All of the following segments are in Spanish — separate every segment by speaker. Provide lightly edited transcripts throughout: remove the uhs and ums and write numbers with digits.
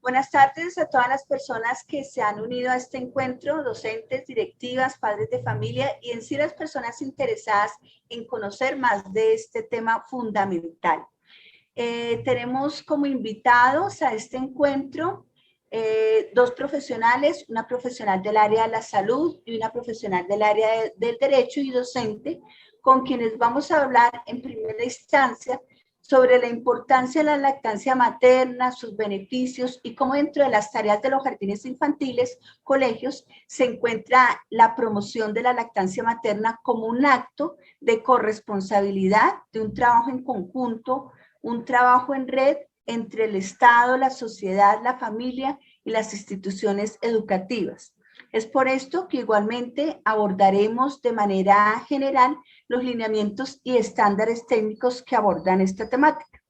Speaker 1: Buenas tardes a todas las personas que se han unido a este encuentro, docentes, directivas, padres de familia y en sí las personas interesadas en conocer más de este tema fundamental. Tenemos como invitados a este encuentro dos profesionales, una profesional del área de la salud y una profesional del área del derecho y docente, con quienes vamos a hablar en primera instancia sobre la importancia de la lactancia materna, sus beneficios y cómo dentro de las tareas de los jardines infantiles, colegios, se encuentra la promoción de la lactancia materna como un acto de corresponsabilidad, de un trabajo en conjunto, un trabajo en red entre el Estado, la sociedad, la familia y las instituciones educativas. Es por esto que igualmente abordaremos de manera general los lineamientos y estándares técnicos que abordan esta temática.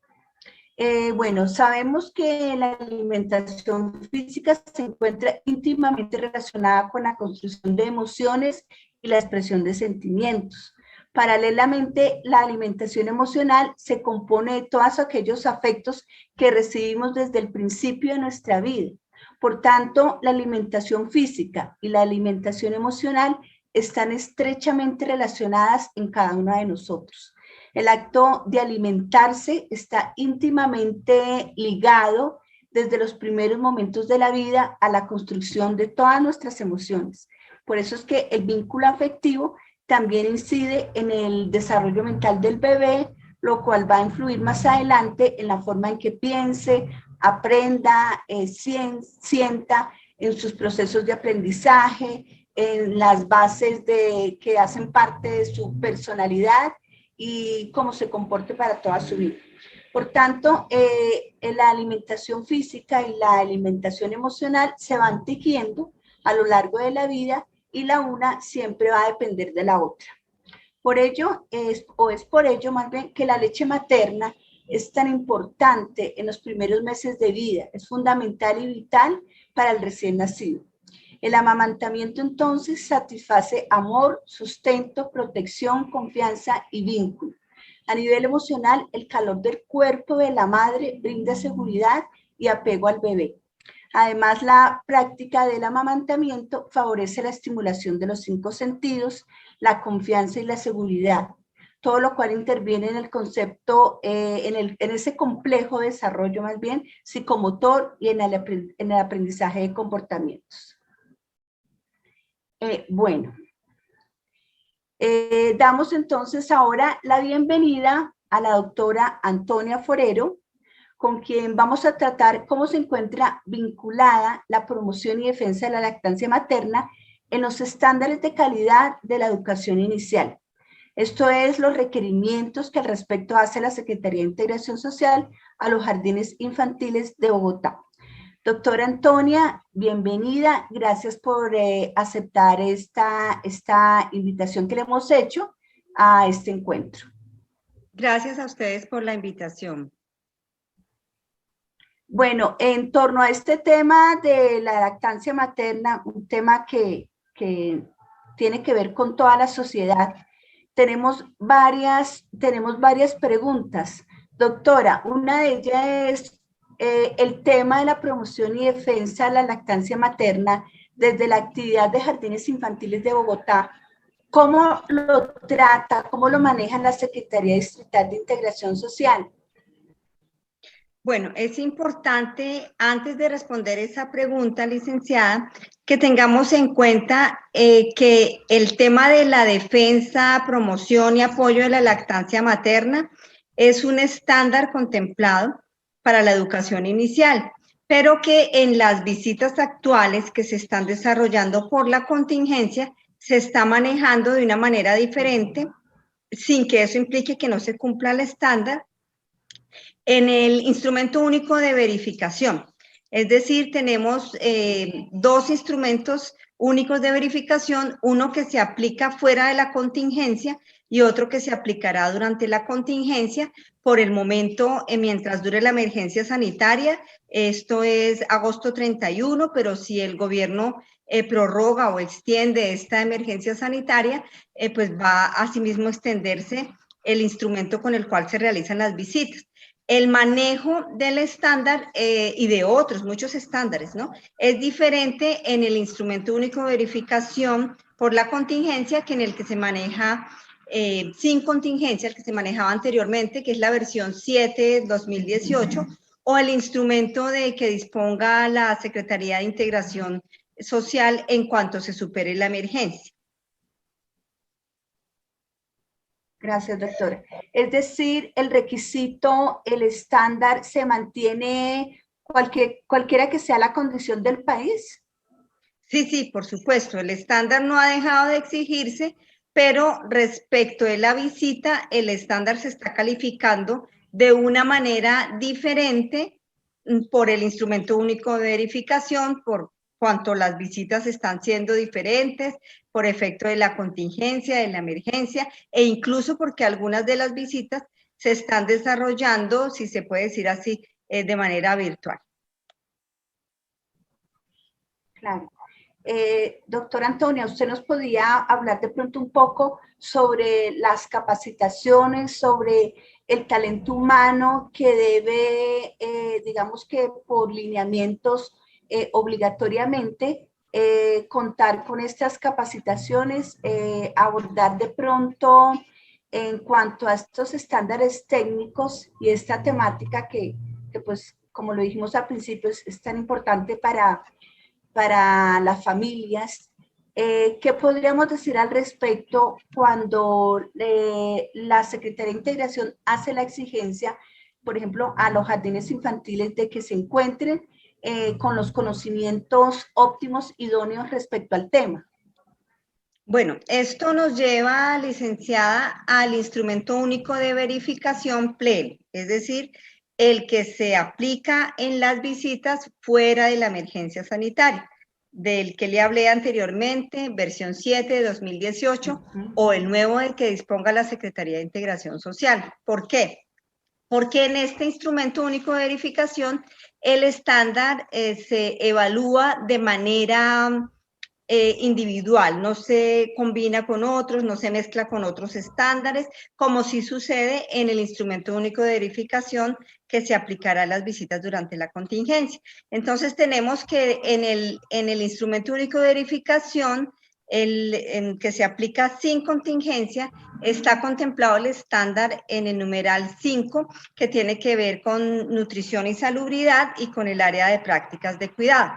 Speaker 1: Bueno, sabemos que la alimentación física se encuentra íntimamente relacionada con la construcción de emociones y la expresión de sentimientos. Paralelamente, la alimentación emocional se compone de todos aquellos afectos que recibimos desde el principio de nuestra vida. Por tanto, la alimentación física y la alimentación emocional están estrechamente relacionadas en cada uno de nosotros. El acto de alimentarse está íntimamente ligado desde los primeros momentos de la vida a la construcción de todas nuestras emociones. Por eso es que el vínculo afectivo también incide en el desarrollo mental del bebé, lo cual va a influir más adelante en la forma en que piense, aprenda, sienta en sus procesos de aprendizaje, en las bases que hacen parte de su personalidad y cómo se comporte para toda su vida. Por tanto, la alimentación física y la alimentación emocional se van tejiendo a lo largo de la vida y la una siempre va a depender de la otra. Por ello, es por ello más bien que la leche materna es tan importante en los primeros meses de vida, es fundamental y vital para el recién nacido. El amamantamiento entonces satisface amor, sustento, protección, confianza y vínculo. A nivel emocional, el calor del cuerpo de la madre brinda seguridad y apego al bebé. Además, la práctica del amamantamiento favorece la estimulación de los 5 sentidos, la confianza y la seguridad, todo lo cual interviene en el concepto, en ese complejo desarrollo más bien psicomotor y en el aprendizaje de comportamientos. Bueno, damos entonces ahora la bienvenida a la doctora Antonia Forero, con quien vamos a tratar cómo se encuentra vinculada la promoción y defensa de la lactancia materna en los estándares de calidad de la educación inicial. Esto es los requerimientos que al respecto hace la Secretaría de Integración Social a los jardines infantiles de Bogotá. Doctora Antonia, bienvenida. Gracias por aceptar esta invitación que le hemos hecho a este encuentro.
Speaker 2: Gracias a ustedes por la invitación.
Speaker 1: Bueno, en torno a este tema de la lactancia materna, un tema que tiene que ver con toda la sociedad, tenemos varias preguntas. Doctora, una de ellas es el tema de la promoción y defensa de la lactancia materna desde la actividad de jardines infantiles de Bogotá. ¿Cómo lo trata, cómo lo maneja la Secretaría Distrital de Integración Social?
Speaker 2: Bueno, es importante, antes de responder esa pregunta, licenciada, que tengamos en cuenta que el tema de la defensa, promoción y apoyo de la lactancia materna es un estándar contemplado para la educación inicial, pero que en las visitas actuales que se están desarrollando por la contingencia se está manejando de una manera diferente, sin que eso implique que no se cumpla el estándar, en el instrumento único de verificación. Es decir, tenemos dos instrumentos únicos de verificación, uno que se aplica fuera de la contingencia y otro que se aplicará durante la contingencia por el momento, mientras dure la emergencia sanitaria. Esto es agosto 31, pero si el gobierno prorroga o extiende esta emergencia sanitaria, pues va a asimismo extenderse el instrumento con el cual se realizan las visitas. el manejo del estándar y de otros, muchos estándares, ¿no? Es diferente en el instrumento único de verificación por la contingencia que en el que se maneja sin contingencia, el que se manejaba anteriormente, que es la versión 7/2018, o el instrumento de que disponga la Secretaría de Integración Social en cuanto se supere la emergencia.
Speaker 1: Gracias, doctora. Es decir, el requisito, el estándar, se mantiene cualquiera que sea la condición del país.
Speaker 2: Sí, sí, por supuesto, el estándar no ha dejado de exigirse, pero respecto de la visita, el estándar se está calificando de una manera diferente por el instrumento único de verificación, por cuanto las visitas están siendo diferentes, por efecto de la contingencia, de la emergencia, e incluso porque algunas de las visitas se están desarrollando, si se puede decir así, de manera virtual.
Speaker 1: Claro. Doctora Antonia, ¿usted nos podía hablar de pronto un poco sobre las capacitaciones, sobre el talento humano que debe, digamos que por lineamientos obligatoriamente, contar con estas capacitaciones, abordar de pronto en cuanto a estos estándares técnicos y esta temática que pues, como lo dijimos al principio, es tan importante para las familias? ¿Qué podríamos decir al respecto cuando la Secretaría de Integración hace la exigencia, por ejemplo, a los jardines infantiles de que se encuentren con los conocimientos óptimos, idóneos respecto al tema?
Speaker 2: Bueno, esto nos lleva, licenciada, al instrumento único de verificación pleno, es decir, el que se aplica en las visitas fuera de la emergencia sanitaria, del que le hablé anteriormente, versión 7/2018, o el nuevo del que disponga la Secretaría de Integración Social. ¿Por qué? Porque en este instrumento único de verificación, el estándar se evalúa de manera individual, no se combina con otros, no se mezcla con otros estándares, como sí sucede en el instrumento único de verificación que se aplicará a las visitas durante la contingencia. Entonces tenemos que en el instrumento único de verificación, en que se aplica sin contingencia, está contemplado el estándar en el numeral 5, que tiene que ver con nutrición y salubridad y con el área de prácticas de cuidado.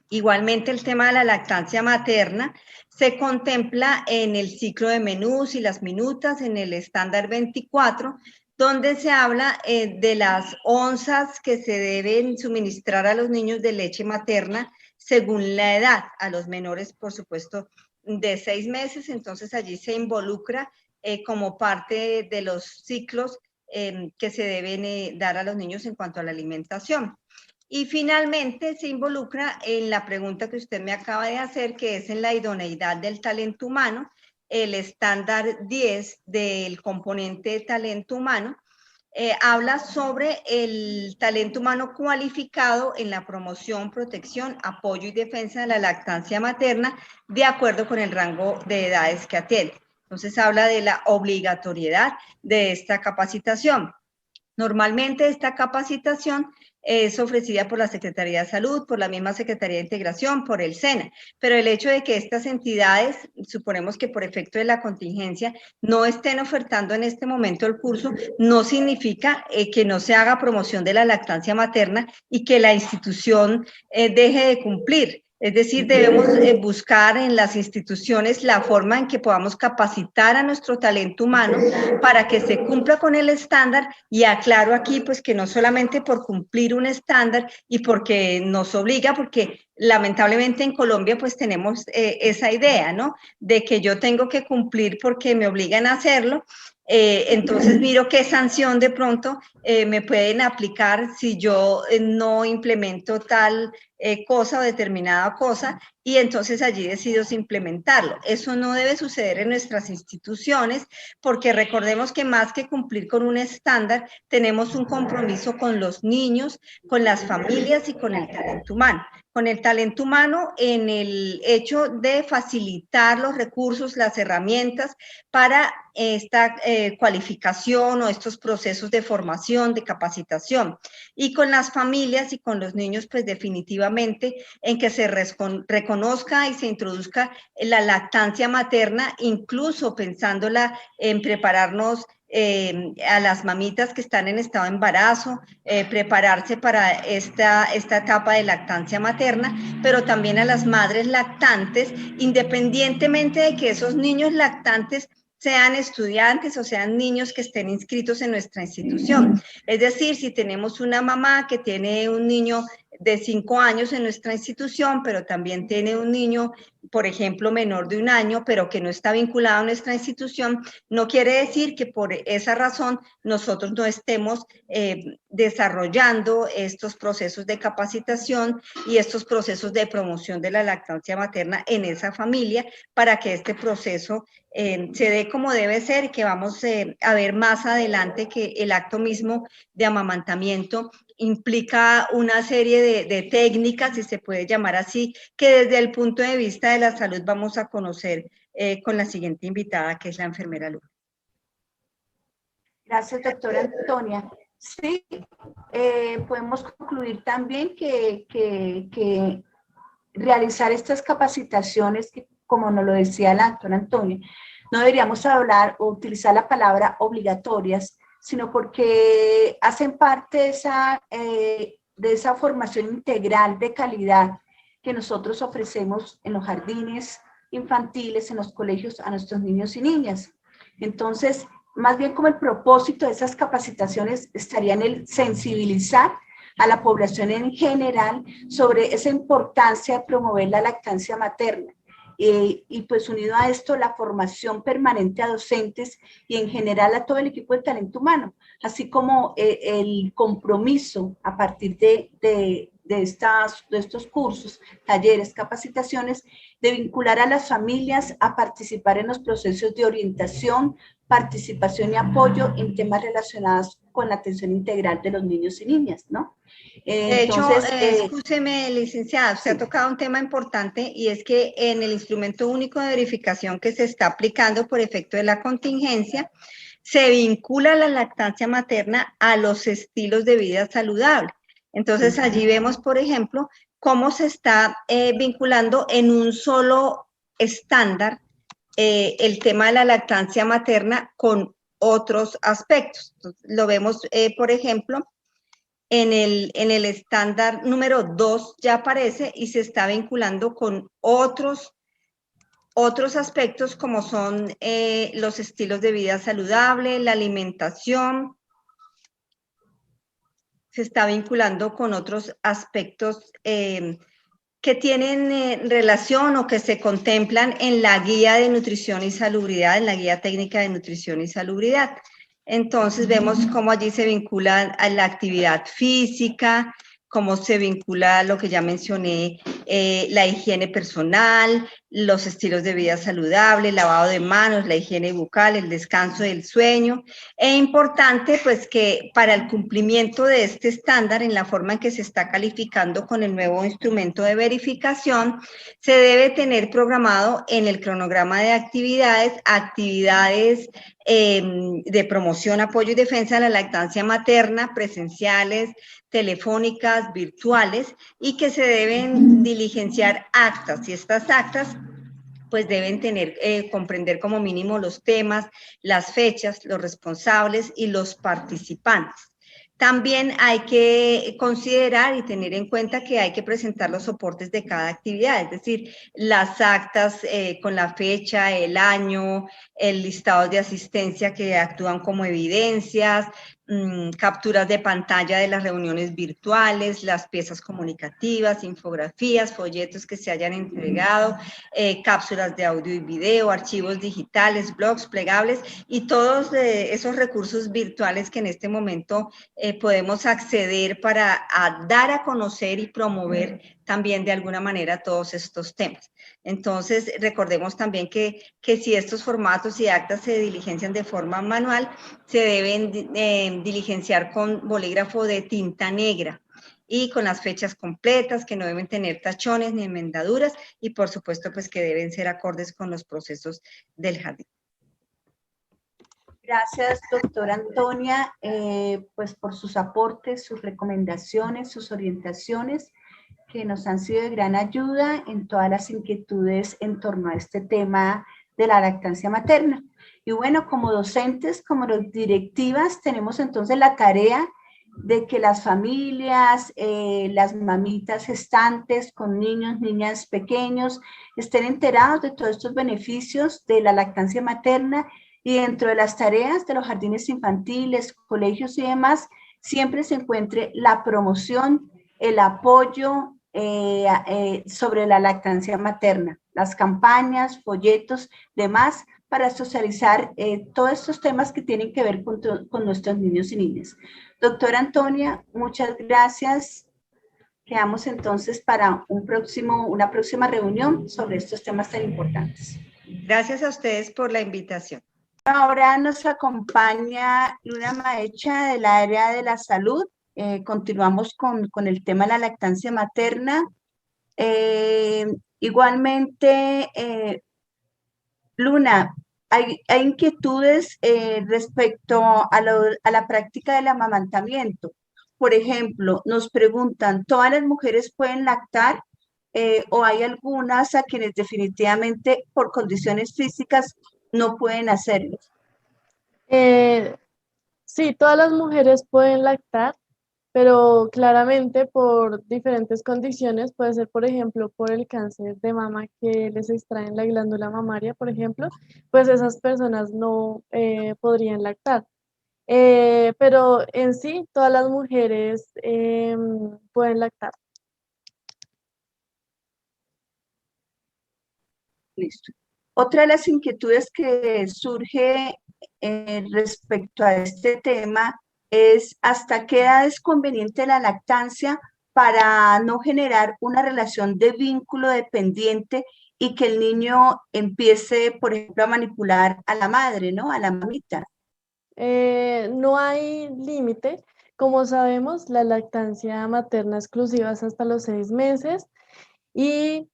Speaker 2: Igualmente, el tema de la lactancia materna se contempla en el ciclo de menús y las minutas, en el estándar 24, donde se habla de las onzas que se deben suministrar a los niños de leche materna según la edad, a los menores, por supuesto, de 6 meses. Entonces, allí se involucra como parte de los ciclos que se deben dar a los niños en cuanto a la alimentación. Y finalmente se involucra en la pregunta que usted me acaba de hacer, que es en la idoneidad del talento humano, el estándar 10 del componente de talento humano, habla sobre el talento humano cualificado en la promoción, protección, apoyo y defensa de la lactancia materna de acuerdo con el rango de edades que atiende. Entonces habla de la obligatoriedad de esta capacitación. Normalmente esta capacitación es ofrecida por la Secretaría de Salud, por la misma Secretaría de Integración, por el SENA, pero el hecho de que estas entidades, suponemos que por efecto de la contingencia, no estén ofertando en este momento el curso, no significa que no se haga promoción de la lactancia materna y que la institución deje de cumplir. Es decir, debemos buscar en las instituciones la forma en que podamos capacitar a nuestro talento humano para que se cumpla con el estándar, y aclaro aquí pues que no solamente por cumplir un estándar y porque nos obliga, porque lamentablemente en Colombia pues tenemos esa idea, ¿no? De que yo tengo que cumplir porque me obligan a hacerlo. Entonces miro qué sanción de pronto me pueden aplicar si yo no implemento tal cosa o determinada cosa, y entonces allí decido implementarlo. Eso no debe suceder en nuestras instituciones, porque recordemos que más que cumplir con un estándar, tenemos un compromiso con los niños, con las familias y con el talento humano. Con el talento humano en el hecho de facilitar los recursos, las herramientas para esta cualificación o estos procesos de formación, de capacitación. Y con las familias y con los niños, pues definitivamente en que se reconozca y se introduzca la lactancia materna, incluso pensándola en prepararnos a las mamitas que están en estado de embarazo, prepararse para esta etapa de lactancia materna, pero también a las madres lactantes, independientemente de que esos niños lactantes sean estudiantes o sean niños que estén inscritos en nuestra institución. Es decir, si tenemos una mamá que tiene un niño de 5 años en nuestra institución, pero también tiene un niño, por ejemplo, menor de 1 año, pero que no está vinculado a nuestra institución, no quiere decir que por esa razón nosotros no estemos desarrollando estos procesos de capacitación y estos procesos de promoción de la lactancia materna en esa familia, para que este proceso se dé como debe ser, y que vamos a ver más adelante que el acto mismo de amamantamiento implica una serie de técnicas, si se puede llamar así, que desde el punto de vista de la salud vamos a conocer con la siguiente invitada, que es la enfermera Luz.
Speaker 1: Gracias, doctora Antonia. Sí, podemos concluir también que realizar estas capacitaciones, que como nos lo decía la doctora Antonia, no deberíamos hablar o utilizar la palabra obligatorias, sino porque hacen parte de esa formación integral de calidad que nosotros ofrecemos en los jardines infantiles, en los colegios a nuestros niños y niñas. Entonces, más bien como el propósito de esas capacitaciones estaría en el sensibilizar a la población en general sobre esa importancia de promover la lactancia materna. Y pues unido a esto, la formación permanente a docentes y en general a todo el equipo de talento humano, así como el compromiso a partir de estos cursos, talleres, capacitaciones, de vincular a las familias a participar en los procesos de orientación, participación y apoyo en temas relacionados con la atención integral de los niños y niñas, ¿no?
Speaker 2: Entonces, escúcheme, licenciada, usted ha tocado un tema importante, y es que en el instrumento único de verificación que se está aplicando por efecto de la contingencia, se vincula la lactancia materna a los estilos de vida saludable. Entonces, allí vemos, por ejemplo, cómo se está vinculando en un solo estándar el tema de la lactancia materna con otros aspectos. Entonces, lo vemos, por ejemplo, en el estándar número 2 ya aparece y se está vinculando con otros aspectos, como son los estilos de vida saludable, la alimentación. Se está vinculando con otros aspectos que tienen relación o que se contemplan en la guía de nutrición y salubridad, en la guía técnica de nutrición y salubridad. Entonces vemos cómo allí se vincula a la actividad física, cómo se vincula lo que ya mencioné, la higiene personal, los estilos de vida saludable, el lavado de manos, la higiene bucal, el descanso y el sueño. Es importante pues que para el cumplimiento de este estándar, en la forma en que se está calificando con el nuevo instrumento de verificación, se debe tener programado en el cronograma de actividades de promoción, apoyo y defensa de la lactancia materna, presenciales, telefónicas, virtuales, y que se deben diligenciar actas, y estas actas pues deben comprender como mínimo los temas, las fechas, los responsables y los participantes. También hay que considerar y tener en cuenta que hay que presentar los soportes de cada actividad, es decir, las actas con la fecha, el año, el listado de asistencia que actúan como evidencias, capturas de pantalla de las reuniones virtuales, las piezas comunicativas, infografías, folletos que se hayan entregado, cápsulas de audio y video, archivos digitales, blogs plegables y todos esos recursos virtuales que en este momento podemos acceder para dar a conocer y promover también de alguna manera todos estos temas. Entonces, recordemos también que si estos formatos y actas se diligencian de forma manual, se deben diligenciar con bolígrafo de tinta negra y con las fechas completas, que no deben tener tachones ni enmendaduras y por supuesto pues que deben ser acordes con los procesos del jardín.
Speaker 1: Gracias, doctora Antonia, pues por sus aportes, sus recomendaciones, sus orientaciones, que nos han sido de gran ayuda en todas las inquietudes en torno a este tema de la lactancia materna. Y bueno, como docentes, como directivas, tenemos entonces la tarea de que las familias, las mamitas gestantes con niños, niñas pequeños, estén enterados de todos estos beneficios de la lactancia materna. Y dentro de las tareas de los jardines infantiles, colegios y demás, siempre se encuentre la promoción, el apoyo sobre la lactancia materna, las campañas, folletos, demás, para socializar todos estos temas que tienen que ver con nuestros niños y niñas. Doctora Antonia, muchas gracias. Quedamos entonces para una próxima reunión sobre estos temas tan importantes.
Speaker 2: Gracias a ustedes por la invitación.
Speaker 1: Ahora nos acompaña Luna Maecha del área de la salud. Continuamos con el tema de la lactancia materna. Igualmente, Luna, hay inquietudes respecto a la práctica del amamantamiento. Por ejemplo, nos preguntan, ¿todas las mujeres pueden lactar? ¿O hay algunas a quienes definitivamente por condiciones físicas no pueden hacerlo?
Speaker 3: Sí, todas las mujeres pueden lactar, pero claramente por diferentes condiciones, puede ser, por ejemplo, por el cáncer de mama que les extraen la glándula mamaria, por ejemplo, pues esas personas no podrían lactar. Pero en sí, todas las mujeres pueden lactar.
Speaker 1: Listo. Otra de las inquietudes que surge respecto a este tema es hasta qué edad es conveniente la lactancia para no generar una relación de vínculo dependiente y que el niño empiece, por ejemplo, a manipular a la madre, ¿no? A la mamita.
Speaker 3: No hay límite. Como sabemos, la lactancia materna exclusiva es hasta los 6 meses y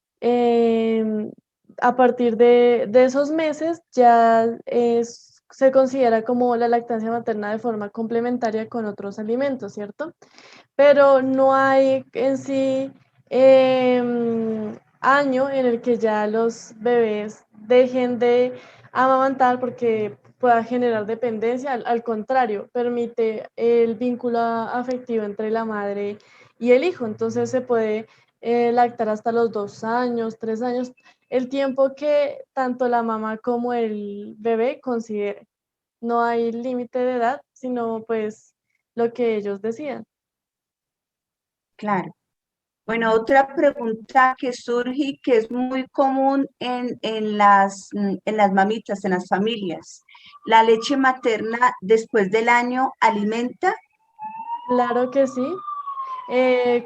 Speaker 3: a partir de esos meses ya se considera como la lactancia materna de forma complementaria con otros alimentos, ¿cierto? Pero no hay en sí año en el que ya los bebés dejen de amamantar porque pueda generar dependencia. Al contrario, permite el vínculo afectivo entre la madre y el hijo. Entonces se puede lactar hasta los 2 años, 3 años, el tiempo que tanto la mamá como el bebé considere. No hay límite de edad, sino pues lo que ellos decidan.
Speaker 1: Claro. Bueno, otra pregunta que surge y que es muy común en las mamitas, en las familias. ¿La leche materna después del año alimenta?
Speaker 3: Claro que sí.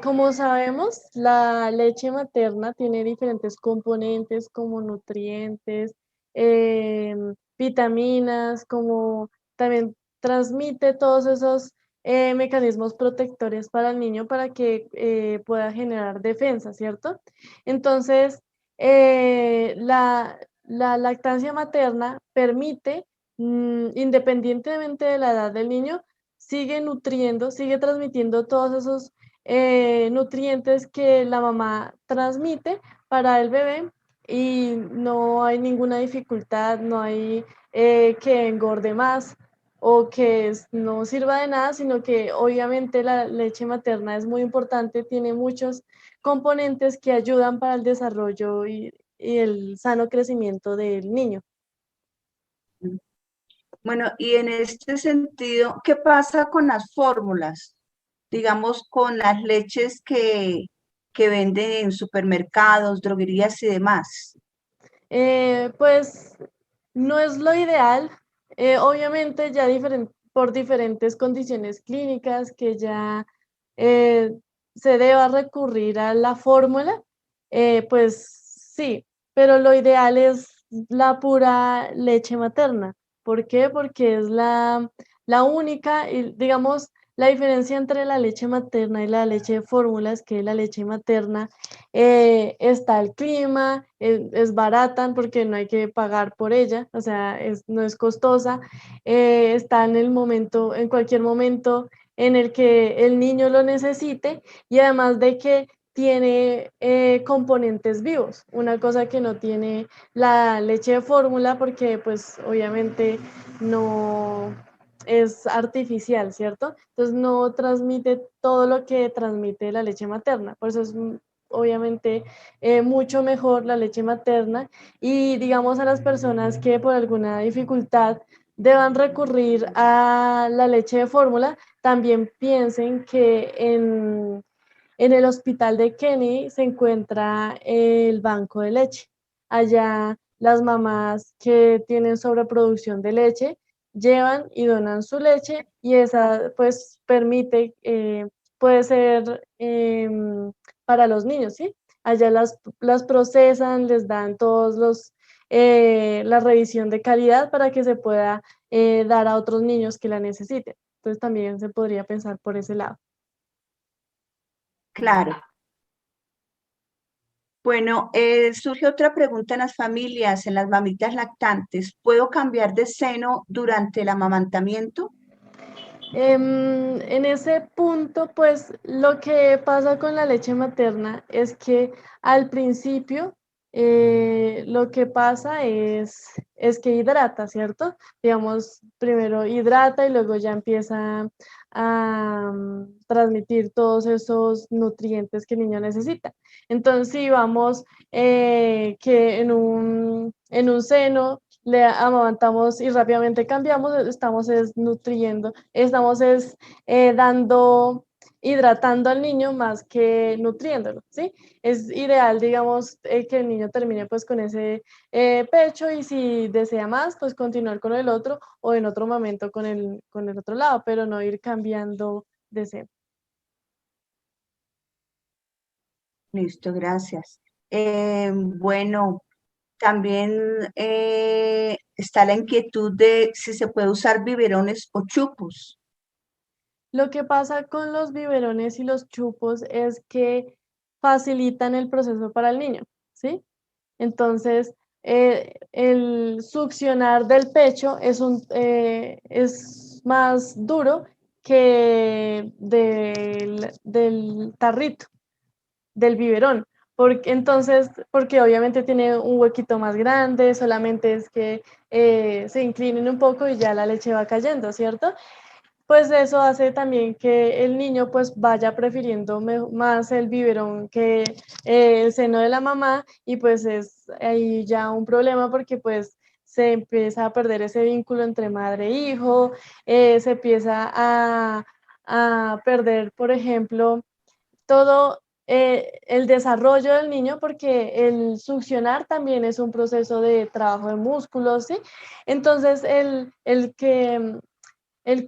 Speaker 3: Como sabemos, la leche materna tiene diferentes componentes como nutrientes, vitaminas, como también transmite todos esos mecanismos protectores para el niño para que pueda generar defensa, ¿cierto? Entonces, la lactancia materna permite, independientemente de la edad del niño, sigue nutriendo, sigue transmitiendo todos esos nutrientes que la mamá transmite para el bebé y no hay ninguna dificultad, no hay que engorde más o que no sirva de nada, sino que obviamente la leche materna es muy importante, tiene muchos componentes que ayudan para el desarrollo y el sano crecimiento del niño.
Speaker 1: Bueno, y en este sentido, ¿qué pasa con las fórmulas? Digamos, con las leches que venden en supermercados, droguerías y demás.
Speaker 3: Pues no es lo ideal, obviamente ya por diferentes condiciones clínicas que ya eh, se deba recurrir a la fórmula, pues sí, pero lo ideal es la pura leche materna. ¿Por qué? Porque es la única, y digamos, la diferencia entre la leche materna y la leche de fórmula es que la leche materna está el clima, es barata porque no hay que pagar por ella, o sea, no es costosa, está en el momento, en cualquier momento en el que el niño lo necesite y además de que tiene componentes vivos, una cosa que no tiene la leche de fórmula porque pues obviamente no es artificial, ¿cierto? Entonces no transmite todo lo que transmite la leche materna, por eso es obviamente mucho mejor la leche materna y digamos a las personas que por alguna dificultad deban recurrir a la leche de fórmula, también piensen que en el hospital de Kennedy se encuentra el banco de leche. Allá las mamás que tienen sobreproducción de leche llevan y donan su leche y esa pues permite, puede ser para los niños, ¿sí? Allá las procesan, les dan todos la revisión de calidad para que se pueda dar a otros niños que la necesiten. Entonces también se podría pensar por ese lado.
Speaker 1: Claro. Bueno, surge otra pregunta en las familias, en las mamitas lactantes. ¿Puedo cambiar de seno durante el amamantamiento?
Speaker 3: En ese punto, pues lo que pasa con la leche materna es que al principio lo que pasa es que hidrata, ¿cierto? Digamos, primero hidrata y luego ya empieza a transmitir todos esos nutrientes que el niño necesita. Entonces, si vamos que en un seno le amamantamos y rápidamente cambiamos, estamos nutriendo, estamos dando, hidratando al niño más que nutriéndolo, ¿sí? Es ideal, digamos, que el niño termine pues con ese pecho y si desea más, pues continuar con el otro o en otro momento con el otro lado, pero no ir cambiando de seno.
Speaker 1: Listo, gracias. Bueno, también está la inquietud de si se puede usar biberones o chupos.
Speaker 3: Lo que pasa con los biberones y los chupos es que facilitan el proceso para el niño, ¿sí? Entonces, el succionar del pecho es más duro que del tarrito, del biberón. Porque obviamente tiene un huequito más grande, solamente es que se inclinen un poco y ya la leche va cayendo, ¿cierto? Pues eso hace también que el niño pues vaya prefiriendo más el biberón que el seno de la mamá y pues es ahí ya un problema porque pues se empieza a perder ese vínculo entre madre e hijo, se empieza a perder, por ejemplo, todo el desarrollo del niño porque el succionar también es un proceso de trabajo de músculos, ¿sí? Entonces el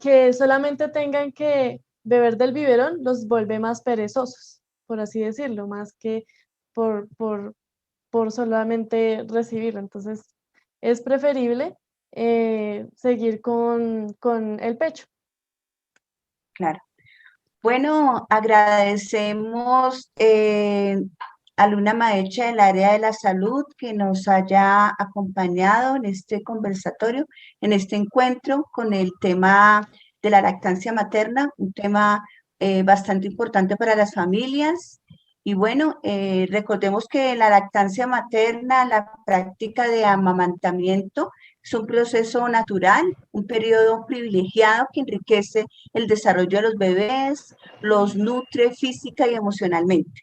Speaker 3: que solamente tengan que beber del biberón los vuelve más perezosos, por así decirlo, más que por, por, por solamente recibirlo. Entonces, es preferible seguir con el pecho.
Speaker 1: Claro. Bueno, agradecemos a Luna Maecha del área de la salud que nos haya acompañado en este conversatorio, en este encuentro con el tema de la lactancia materna, un tema bastante importante para las familias. Y bueno, recordemos que la lactancia materna, la práctica de amamantamiento, es un proceso natural, un periodo privilegiado que enriquece el desarrollo de los bebés, los nutre física y emocionalmente.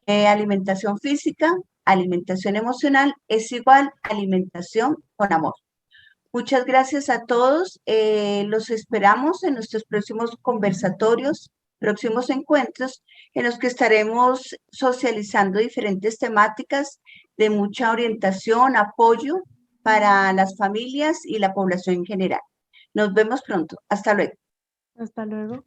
Speaker 1: Alimentación física, alimentación emocional es igual a alimentación con amor. Muchas gracias a todos. Los esperamos en nuestros próximos conversatorios, próximos encuentros, en los que estaremos socializando diferentes temáticas de mucha orientación, apoyo para las familias y la población en general. Nos vemos pronto. Hasta luego.
Speaker 3: Hasta luego.